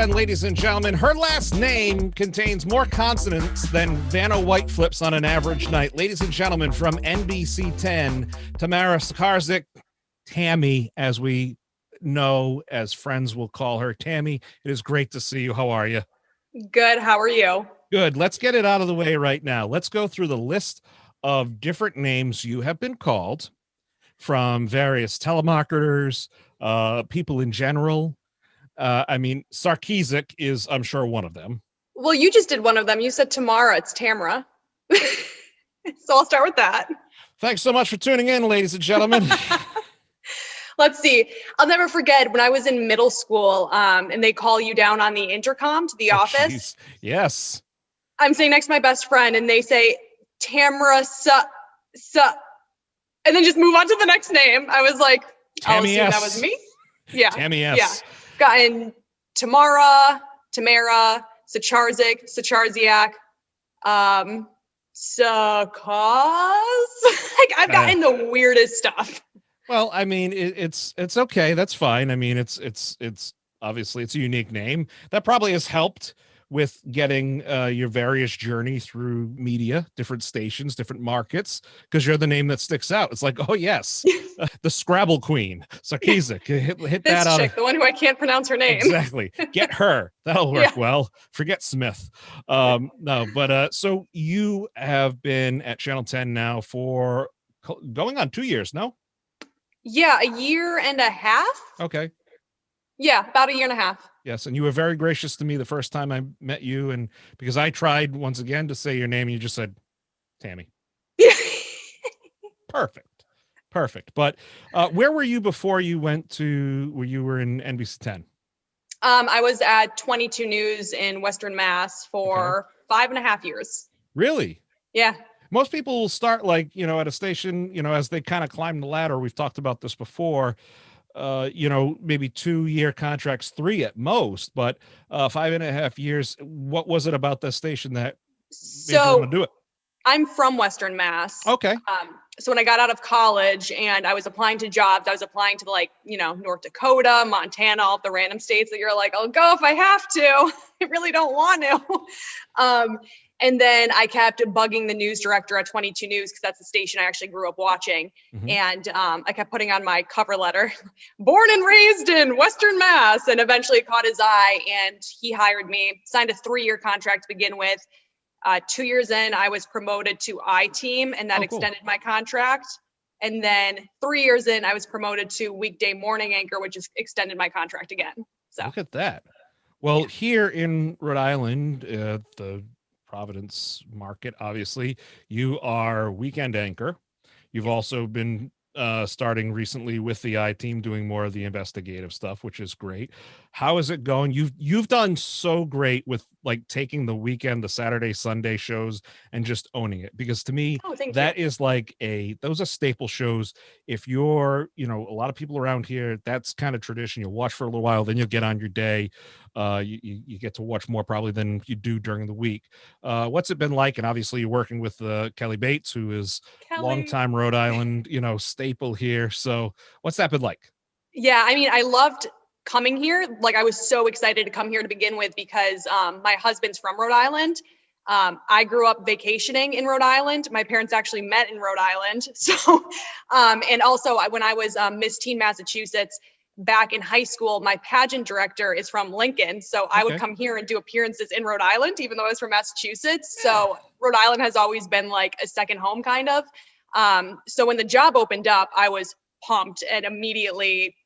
10, ladies and gentlemen. Her last name contains more consonants than Vanna White flips on an average night. Ladies and gentlemen, from NBC 10, Tamara Sacharczyk, Tammy, as we know, as friends will call her. Tammy, it is great to see you. How are you? Good. How are you? Good. Let's get it out of the way right now. Let's go through the list of different names you have been called from various telemarketers, people in general. Sacharczyk is, I'm sure, one of them. Well, you just did one of them. You said Tamara. It's Tamara. So I'll start with that. Thanks so much for tuning in, ladies and gentlemen. Let's see. I'll never forget when I was in middle school and they call you down on the intercom to the office. Geez. Yes. I'm sitting next to my best friend and they say, Tamara and then just move on to the next name. I was like, Tammy I'll assume S. that was me. Yeah. Tammy S. Yeah. Gotten Tamara, Sacharczyk, like I've gotten the weirdest stuff. Well, I mean, it's okay. That's fine. I mean, it's obviously it's a unique name that probably has helped with getting your various journey through media, different stations, different markets, because you're the name that sticks out. It's like, oh yes, the Scrabble Queen, Sacharczyk. Hit this that chick, out. The one who I can't pronounce her name. Exactly. Get her. That'll work well. Forget Smith. So you have been at Channel 10 now for going on 2 years, no? Yeah, a year and a half. Okay. Yeah, about a year and a half. Yes, and you were very gracious to me the first time I met you, and because I tried once again to say your name, and you just said Tammy. Perfect. But where were you before you went to where you were in NBC 10? I was at 22 News in Western Mass for 5.5 years. Really? Yeah. Most people will start at a station, as they kind of climb the ladder. We've talked about this before. Maybe 2-year contracts, 3 at most, but 5.5 years. What was it about the station that made you want to do it? I'm from Western Mass. Okay. So when I got out of college and I was applying to jobs, I was applying to North Dakota, Montana, all the random states that you're like, I'll go if I have to. I really don't want to. And then I kept bugging the news director at 22 News because that's the station I actually grew up watching. Mm-hmm. And I kept putting on my cover letter, born and raised in Western Mass, and eventually it caught his eye and he hired me, signed a 3-year contract to begin with. 2 years in, I was promoted to I-Team and that extended my contract. And then 3 years in, I was promoted to weekday morning anchor, which has extended my contract again. So look at that. Well, here in Rhode Island, the Providence market, obviously, you are weekend anchor. You've also been starting recently with the I-Team, doing more of the investigative stuff, which is great. How is it going? You've done so great with taking the weekend, the Saturday, Sunday shows and just owning it, because to me, that is those are staple shows. If you're, a lot of people around here, that's kind of tradition. You'll watch for a little while, then you'll get on your day. You get to watch more probably than you do during the week. What's it been like? And obviously you're working with Kelly Bates, who is longtime Rhode Island, staple here. So what's that been like? Yeah, I mean, I loved coming here. I was so excited to come here to begin with because my husband's from Rhode Island. I grew up vacationing in Rhode Island. My parents actually met in Rhode Island. So, and also when I was Miss Teen Massachusetts back in high school, my pageant director is from Lincoln. So I would come here and do appearances in Rhode Island, even though I was from Massachusetts. So Rhode Island has always been like a second home kind of. So when the job opened up, I was pumped and immediately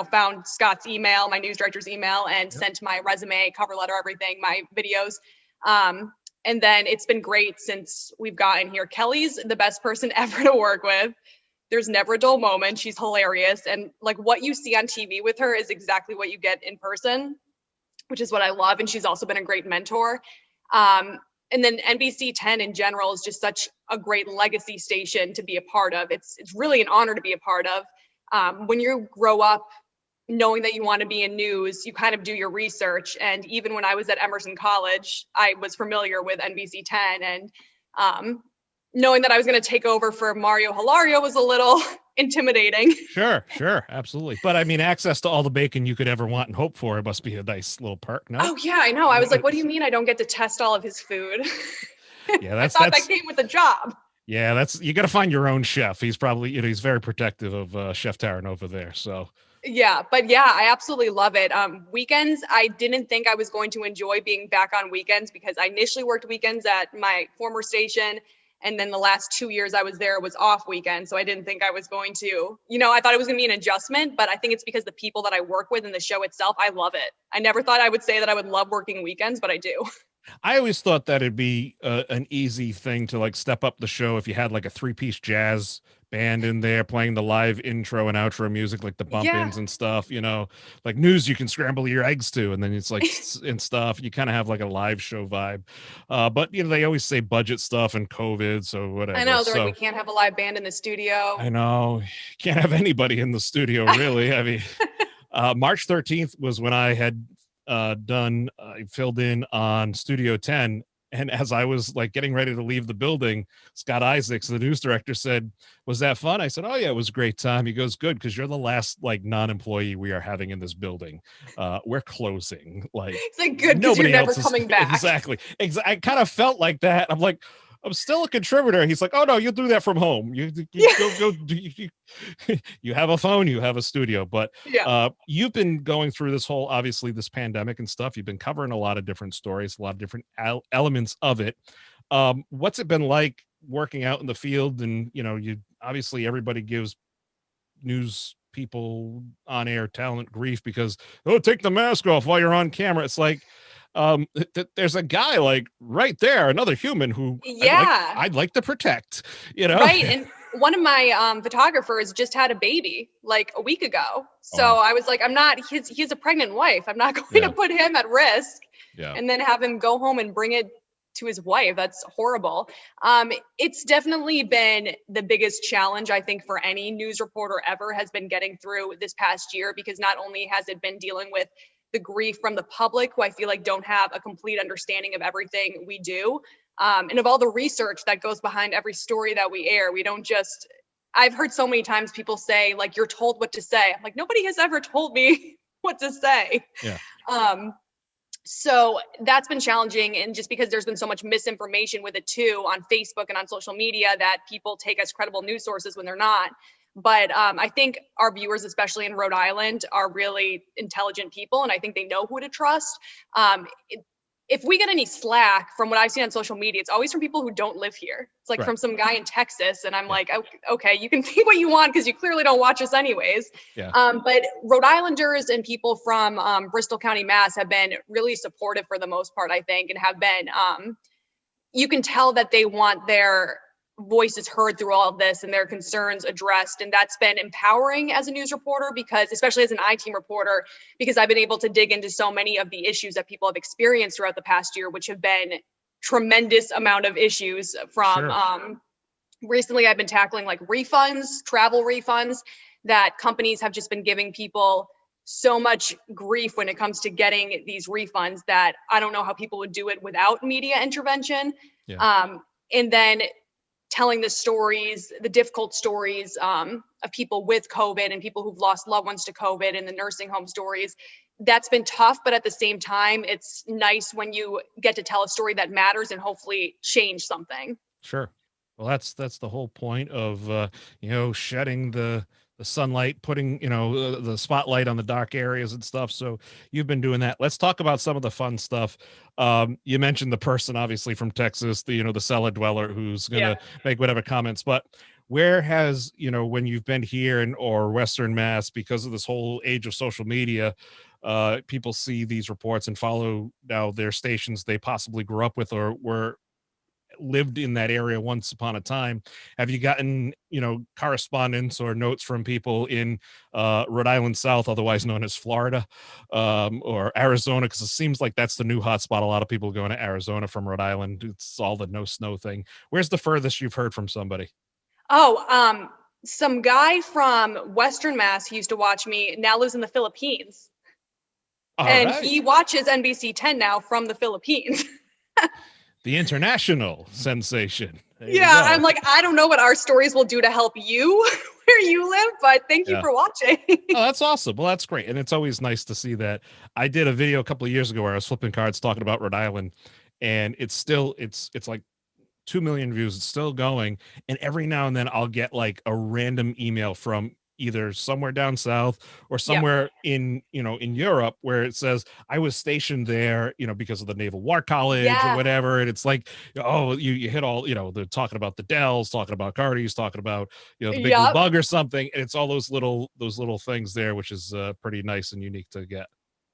found Scott's email, my news director's email, and sent my resume, cover letter, everything, my videos. And then it's been great since we've gotten here. Kelly's the best person ever to work with. There's never a dull moment. She's hilarious. And what you see on TV with her is exactly what you get in person, which is what I love. And she's also been a great mentor. And then NBC 10 in general is just such a great legacy station to be a part of. It's really an honor to be a part of. When you grow up knowing that you want to be in news, you kind of do your research. And even when I was at Emerson College, I was familiar with NBC 10 and knowing that I was going to take over for Mario Hilario was a little intimidating. Sure, absolutely. But I mean, access to all the bacon you could ever want and hope for, it must be a nice little perk, no? Oh yeah, I know. I was like, what do you mean I don't get to test all of his food? Yeah, I thought that came with the job. Yeah, you got to find your own chef. He's probably, he's very protective of Chef Taran over there. So yeah, but yeah, I absolutely love it. Weekends, I didn't think I was going to enjoy being back on weekends because I initially worked weekends at my former station. And then the last 2 years I was there was off weekends. So I didn't think I was going to, I thought it was going to be an adjustment, but I think it's because the people that I work with in the show itself, I love it. I never thought I would say that I would love working weekends, but I do. I always thought that it'd be an easy thing to like step up the show if you had like a 3-piece jazz band in there playing the live intro and outro music, like the bump ins and stuff, like news you can scramble your eggs to, and then it's like and stuff. You kind of have like a live show vibe. But they always say budget stuff and COVID, so whatever. I know, they're like, we can't have a live band in the studio. I know. Can't have anybody in the studio, really. I mean, March 13th was when I had I filled in on Studio 10, and as I was like getting ready to leave the building, Scott Isaacs, the news director, said, "Was that fun?" I said, "Oh yeah, it was a great time." He goes, "Good, because you're the last like non-employee we are having in this building. We're closing." Like, it's like, good, because you're never coming back. Exactly. I kind of felt like that. I'm like, I'm still a contributor. He's like, "Oh no, you'll do that from home. You have a phone, you have a studio." But you've been going through this whole, obviously, this pandemic and stuff. You've been covering a lot of different stories, a lot of different elements of it. What's it been like working out in the field? And you obviously, everybody gives news people on air talent grief because, oh, take the mask off while you're on camera. It's like, there's a guy like right there, another human who I'd like to protect, Right. And one of my photographers just had a baby like a week ago. So I was like, he's a pregnant wife. I'm not going to put him at risk and then have him go home and bring it to his wife. That's horrible. It's definitely been the biggest challenge, I think, for any news reporter ever, has been getting through this past year, because not only has it been dealing with the grief from the public, who I feel like don't have a complete understanding of everything we do, and of all the research that goes behind every story that we air. We don't just, I've heard so many times people say, like, you're told what to say. I'm like, nobody has ever told me what to say. So that's been challenging. And just because there's been so much misinformation with it too on Facebook and on social media, that people take as credible news sources when they're not. But I think our viewers, especially in Rhode Island, are really intelligent people, and I think they know who to trust. If we get any slack from what I've seen on social media, it's always from people who don't live here. It's like from some guy in Texas, and I'm like, okay, you can think what you want because you clearly don't watch us anyways. But Rhode Islanders and people from Bristol County, Mass, have been really supportive for the most part, I think, and have been, you can tell that they want their voices heard through all of this and their concerns addressed. And that's been empowering as a news reporter, because especially as an I-team reporter, because I've been able to dig into so many of the issues that people have experienced throughout the past year, which have been tremendous amount of issues from recently I've been tackling like refunds, travel refunds, that companies have just been giving people so much grief when it comes to getting these refunds, that I don't know how people would do it without media intervention. And then telling the stories, the difficult stories of people with COVID and people who've lost loved ones to COVID, and the nursing home stories. That's been tough, but at the same time, it's nice when you get to tell a story that matters and hopefully change something. Sure. Well, that's the whole point of, shedding the sunlight, putting, the spotlight on the dark areas and stuff. So you've been doing that. Let's talk about some of the fun stuff. You mentioned the person, obviously, from Texas, the cellar dweller who's going to make whatever comments, but where has, when you've been here or Western Mass, because of this whole age of social media, people see these reports and follow now their stations they possibly grew up with or were lived in that area once upon a time. Have you gotten, correspondence or notes from people in Rhode Island South, otherwise known as Florida, or Arizona? Because it seems like that's the new hotspot. A lot of people going to Arizona from Rhode Island. It's all the no snow thing. Where's the furthest you've heard from somebody? Some guy from Western Mass, he used to watch me, now lives in the Philippines. He watches NBC 10 now from the Philippines. The international sensation. Yeah, I'm like, I don't know what our stories will do to help you where you live, but thank you for watching. Oh, that's awesome. Well, that's great. And it's always nice to see that. I did a video a couple of years ago where I was flipping cards talking about Rhode Island, and it's like 2 million views. It's still going. And every now and then I'll get like a random email from either somewhere down south or somewhere in Europe where it says I was stationed there, because of the Naval War College or whatever. And it's like, oh, you hit all, they're talking about the Dells, talking about Cardi's, talking about, the Big Blue Bug or something. And it's all those little things there, which is pretty nice and unique to get.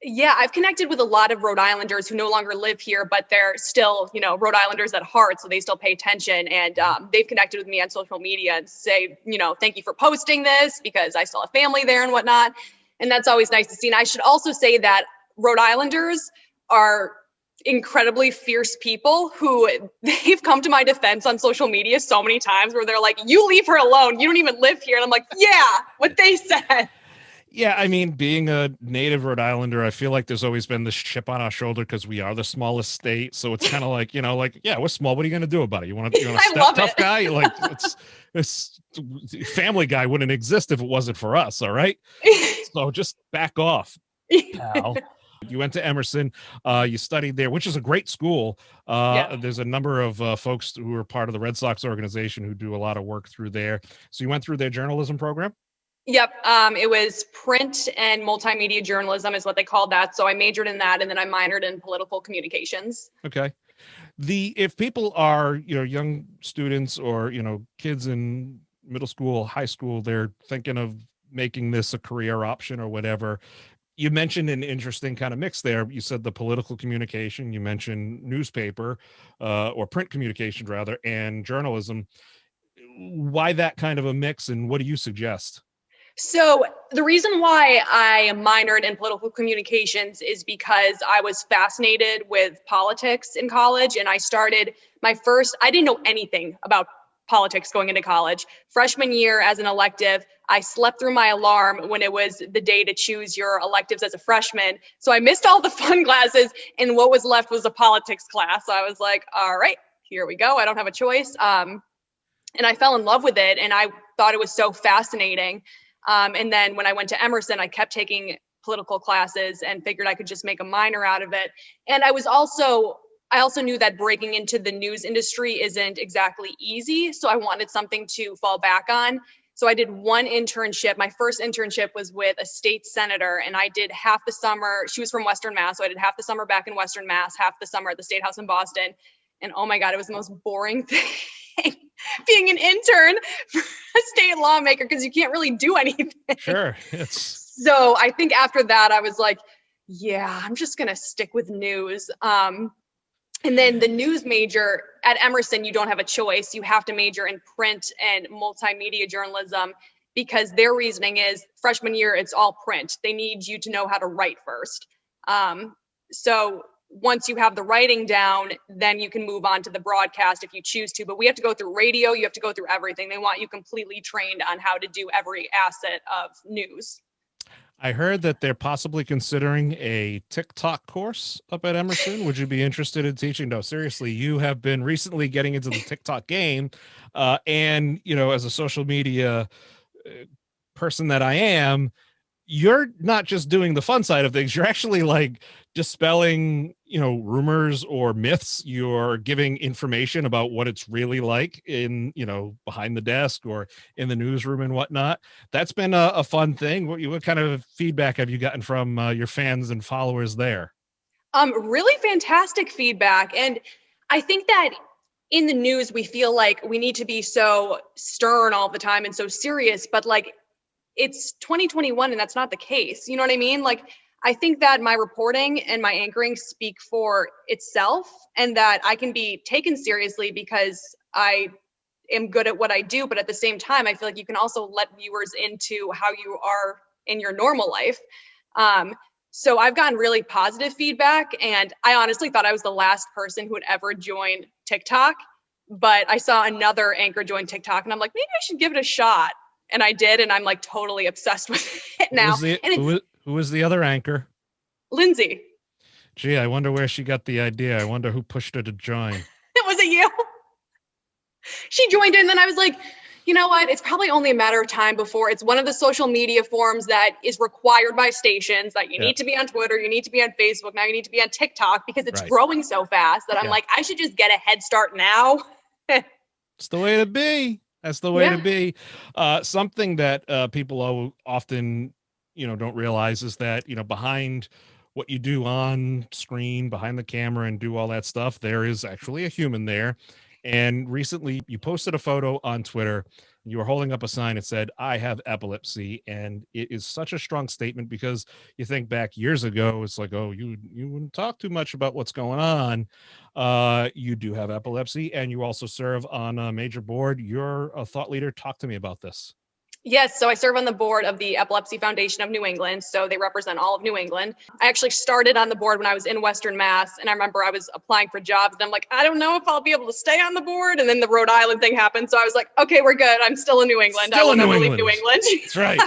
Yeah, I've connected with a lot of Rhode Islanders who no longer live here, but they're still, Rhode Islanders at heart. So they still pay attention, and they've connected with me on social media and say, thank you for posting this because I still have family there and whatnot. And that's always nice to see. And I should also say that Rhode Islanders are incredibly fierce people who they've come to my defense on social media so many times where they're like, you leave her alone. You don't even live here. And I'm like, yeah, what they said. Yeah, I mean, being a native Rhode Islander, I feel like there's always been this chip on our shoulder because we are the smallest state. So it's kind of like, yeah, we're small. What are you going to do about it? You want to step tough guy? Like, it's Family Guy wouldn't exist if it wasn't for us. All right. So just back off, pal. You went to Emerson, you studied there, which is a great school. There's a number of folks who are part of the Red Sox organization who do a lot of work through there. So you went through their journalism program? Yep. It was print and multimedia journalism is what they called that. So I majored in that, and then I minored in political communications. Okay. If people are, young students or, kids in middle school, high school, they're thinking of making this a career option or whatever. You mentioned an interesting kind of mix there. You said the political communication, you mentioned newspaper or print communication rather, and journalism. Why that kind of a mix, and what do you suggest? So the reason why I minored in political communications is because I was fascinated with politics in college, and I didn't know anything about politics going into college. Freshman year as an elective, I slept through my alarm when it was the day to choose your electives as a freshman. So I missed all the fun classes, and what was left was a politics class. So I was like, all right, here we go. I don't have a choice. And I fell in love with it, and I thought it was so fascinating. And then when I went to Emerson, I kept taking political classes and figured I could just make a minor out of it. And I also knew that breaking into the news industry isn't exactly easy. So I wanted something to fall back on. So I did one internship. My first internship was with a state senator, and I did half the summer. She was from Western Mass. So I did half the summer back in Western Mass, half the summer at the State House in Boston. And oh my God, it was the most boring thing. Being an intern for a state lawmaker, because you can't really do anything. Sure. So I think after that, I was like, yeah, I'm just going to stick with news. And then the news major at Emerson, you don't have a choice. You have to major in print and multimedia journalism because their reasoning is freshman year, it's all print. They need you to know how to write first. So once you have the writing down, then you can move on to the broadcast if you choose to. But we have to go through radio. You have to go through everything. They want you completely trained on how to do every asset of news. I heard that they're possibly considering a TikTok course up at Emerson. Would you be interested in teaching? No, seriously, you have been recently getting into the TikTok game. And, as a social media person that I am, you're not just doing the fun side of things. You're actually like dispelling, rumors or myths. You're giving information about what it's really like in, behind the desk or in the newsroom and whatnot. That's been a fun thing. What kind of feedback have you gotten from your fans and followers there? Really fantastic feedback. And I think that in the news, we feel like we need to be so stern all the time and so serious, but like, it's 2021 and that's not the case. You know what I mean? Like, I think that my reporting and my anchoring speak for itself and that I can be taken seriously because I am good at what I do. But at the same time, I feel like you can also let viewers into how you are in your normal life. So I've gotten really positive feedback, and I honestly thought I was the last person who would ever join TikTok, but I saw another anchor join TikTok and I'm like, maybe I should give it a shot. And I did, and I'm like totally obsessed with it now. Who was the other anchor? Lindsay. Gee, I wonder where she got the idea. I wonder who pushed her to join. Was it you? She joined in, and then I was like, you know what? It's probably only a matter of time before it's one of the social media forms that is required by stations that you need to be on Twitter, you need to be on Facebook, now you need to be on TikTok because it's growing so fast that I'm like, I should just get a head start now. It's the way to be. That's the way to be. Something that people often, don't realize is that, behind what you do on screen, behind the camera and do all that stuff, there is actually a human there. And recently you posted a photo on Twitter. You were holding up a sign that said, "I have epilepsy." And it is such a strong statement because you think back years ago, it's like, oh, you wouldn't talk too much about what's going on. You do have epilepsy and you also serve on a major board. You're a thought leader. Talk to me about this. Yes, so I serve on the board of the Epilepsy Foundation of New England, so they represent all of New England. I actually started on the board when I was in Western Mass, and I remember I was applying for jobs, and I'm like, I don't know if I'll be able to stay on the board, and then the Rhode Island thing happened, so I was like, okay, we're good. I'm still in New England. I will never leave New England. That's right.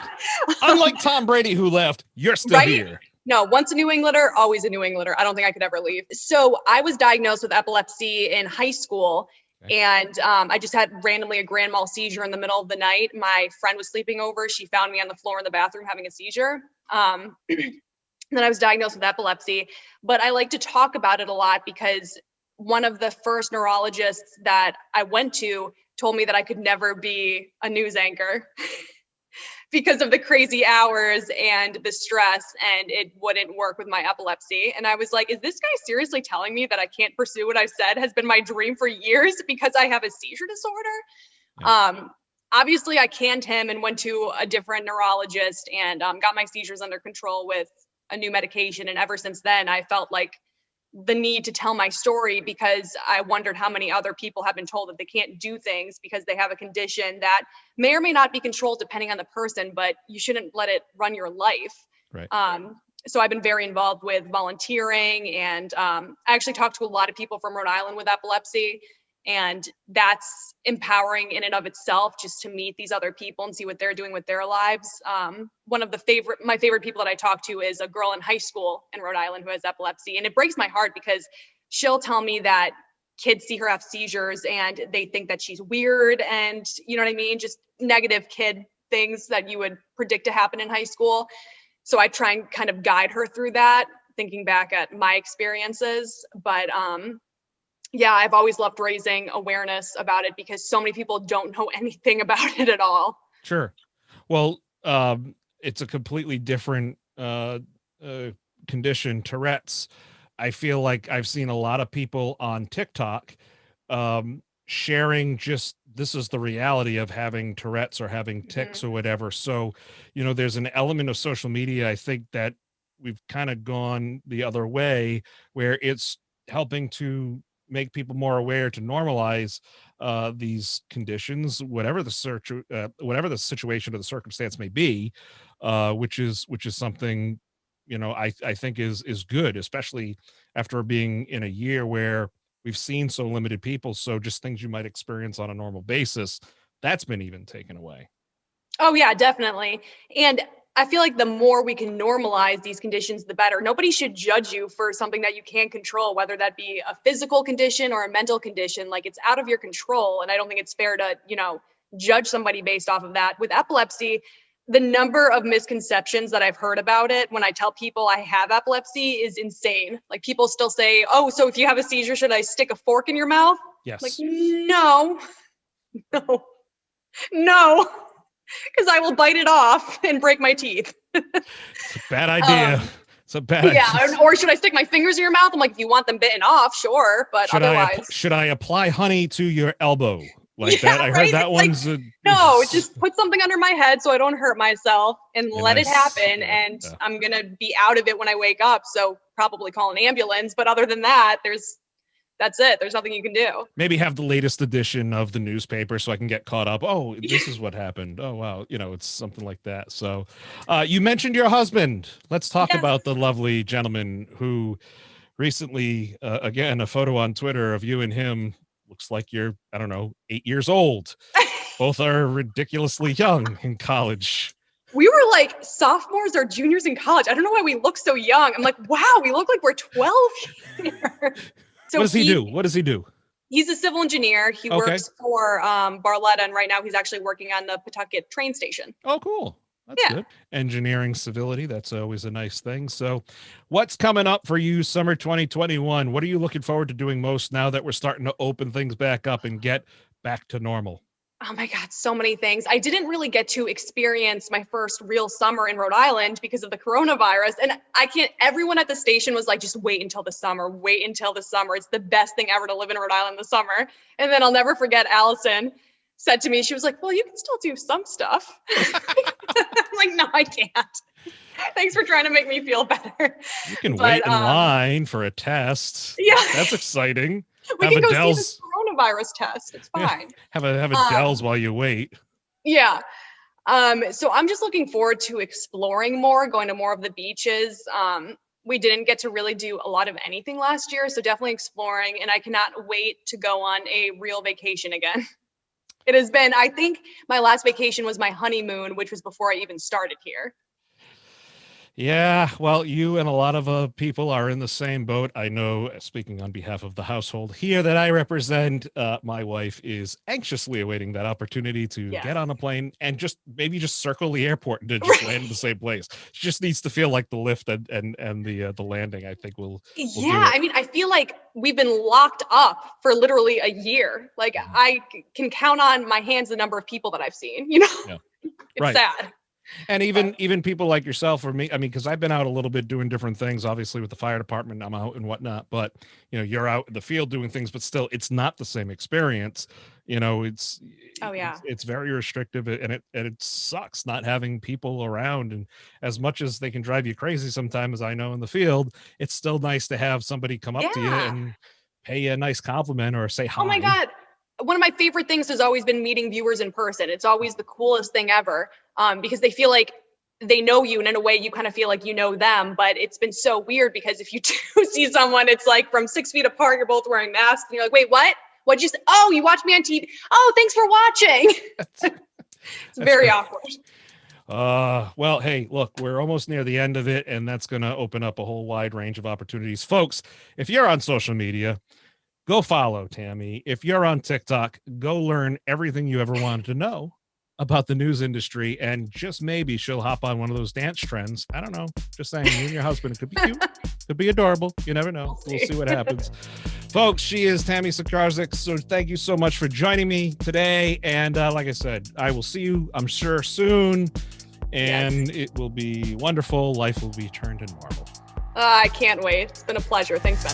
Unlike Tom Brady, who left, you're still here. No, once a New Englander, always a New Englander. I don't think I could ever leave. So I was diagnosed with epilepsy in high school. And I just had randomly a grand mal seizure in the middle of the night. My friend was sleeping over. She found me on the floor in the bathroom having a seizure. Then I was diagnosed with epilepsy. But I like to talk about it a lot because one of the first neurologists that I went to told me that I could never be a news anchor because of the crazy hours and the stress, and it wouldn't work with my epilepsy. And I was like, is this guy seriously telling me that I can't pursue what I've said has been my dream for years because I have a seizure disorder? Obviously I canned him and went to a different neurologist and got my seizures under control with a new medication. And ever since then, I felt like the need to tell my story because I wondered how many other people have been told that they can't do things because they have a condition that may or may not be controlled depending on the person, but you shouldn't let it run your life. Right. So I've been very involved with volunteering, and I actually talked to a lot of people from Rhode Island with epilepsy, and that's empowering in and of itself, just to meet these other people and see what they're doing with their lives. One of my favorite people that I talk to is a girl in high school in Rhode Island who has epilepsy. And it breaks my heart because she'll tell me that kids see her have seizures and they think that she's weird and, you know what I mean? Just negative kid things that you would predict to happen in high school. So I try and kind of guide her through that, thinking back at my experiences. But yeah, I've always loved raising awareness about it because so many people don't know anything about it at all. Sure. Well, it's a completely different condition, Tourette's. I feel like I've seen a lot of people on TikTok sharing just, this is the reality of having Tourette's or having tics or whatever. So, there's an element of social media, I think, that we've kind of gone the other way, where it's helping to make people more aware, to normalize these conditions, whatever the situation or the circumstance may be, which is something, I think is good, especially after being in a year where we've seen so limited people. So just things you might experience on a normal basis, that's been even taken away. Oh yeah, definitely. And I feel like the more we can normalize these conditions, the better. Nobody should judge you for something that you can't control, whether that be a physical condition or a mental condition. Like, it's out of your control. And I don't think it's fair to, judge somebody based off of that. With epilepsy, the number of misconceptions that I've heard about it when I tell people I have epilepsy is insane. Like, people still say, oh, so if you have a seizure, should I stick a fork in your mouth? Yes. Like, no, because I will bite it off and break my teeth. It's a bad idea. It's a bad idea. Yeah, or should I stick my fingers in your mouth? I'm like, if you want them bitten off, sure, but otherwise. Should I apply honey to your elbow? Like that? I heard that one's... No, just put something under my head so I don't hurt myself and let it happen, and I'm going to be out of it when I wake up, so probably call an ambulance, but other than that, that's it. There's nothing you can do. Maybe have the latest edition of the newspaper so I can get caught up. Oh, this is what happened. Oh, wow. It's something like that. So you mentioned your husband. Let's talk about the lovely gentleman who recently, again, a photo on Twitter of you and him. Looks like you're, 8 years old. Both are ridiculously young in college. We were like sophomores or juniors in college. I don't know why we look so young. I'm like, wow, we look like we're 12 here. So what does he do? What does he do? He's a civil engineer. He works for Barletta, and right now he's actually working on the Pawtucket train station. Oh, cool. That's good. Engineering civility. That's always a nice thing. So what's coming up for you summer 2021? What are you looking forward to doing most now that we're starting to open things back up and get back to normal? Oh my God, so many things. I didn't really get to experience my first real summer in Rhode Island because of the coronavirus. And everyone at the station was like, just wait until the summer, wait until the summer. It's the best thing ever to live in Rhode Island in the summer. And then I'll never forget, Allison said to me, she was like, well, you can still do some stuff. I'm like, no, I can't. Thanks for trying to make me feel better. You can wait in line for a test. Yeah. That's exciting. We can go see this coronavirus test. It's fine. Yeah. Have a Dells while you wait. Yeah. So I'm just looking forward to exploring more, going to more of the beaches. We didn't get to really do a lot of anything last year, so definitely exploring. And I cannot wait to go on a real vacation again. It has been, I think my last vacation was my honeymoon, which was before I even started here. Yeah, well, you and a lot of people are in the same boat. I know, speaking on behalf of the household here that I represent, my wife is anxiously awaiting that opportunity to get on a plane and maybe just circle the airport and to just land in the same place. She just needs to feel like the lift and the landing, I think, will yeah, I mean, I feel like we've been locked up for literally a year. Like, I can count on my hands the number of people that I've seen, you know? Yeah. It's sad. And even people like yourself or me, I mean, because I've been out a little bit doing different things, obviously with the fire department, I'm out and whatnot, but you're out in the field doing things, but still it's not the same experience. It's very restrictive, and it sucks not having people around. And as much as they can drive you crazy sometimes, I know in the field, it's still nice to have somebody come up to you and pay you a nice compliment or say hi. Oh my God. One of my favorite things has always been meeting viewers in person. It's always the coolest thing ever, because they feel like they know you, and in a way you kind of feel like you know them. But it's been so weird because if you do see someone, it's like from 6 feet apart, you're both wearing masks, and you're like, wait, what? What'd you say? Oh, you watched me on TV. Oh, thanks for watching. It's very awkward. Well, hey, look, we're almost near the end of it, and that's going to open up a whole wide range of opportunities. Folks, if you're on social media, go follow Tammy. If you're on TikTok, go learn everything you ever wanted to know about the news industry, and just maybe she'll hop on one of those dance trends. I don't know. Just saying, you and your husband, it could be cute, could be adorable. You never know. We'll see what happens. Folks, she is Tammy Sacharczyk. So thank you so much for joining me today. And like I said, I will see you, I'm sure, soon. And it will be wonderful. Life will be turned to normal. I can't wait. It's been a pleasure. Thanks, Ben.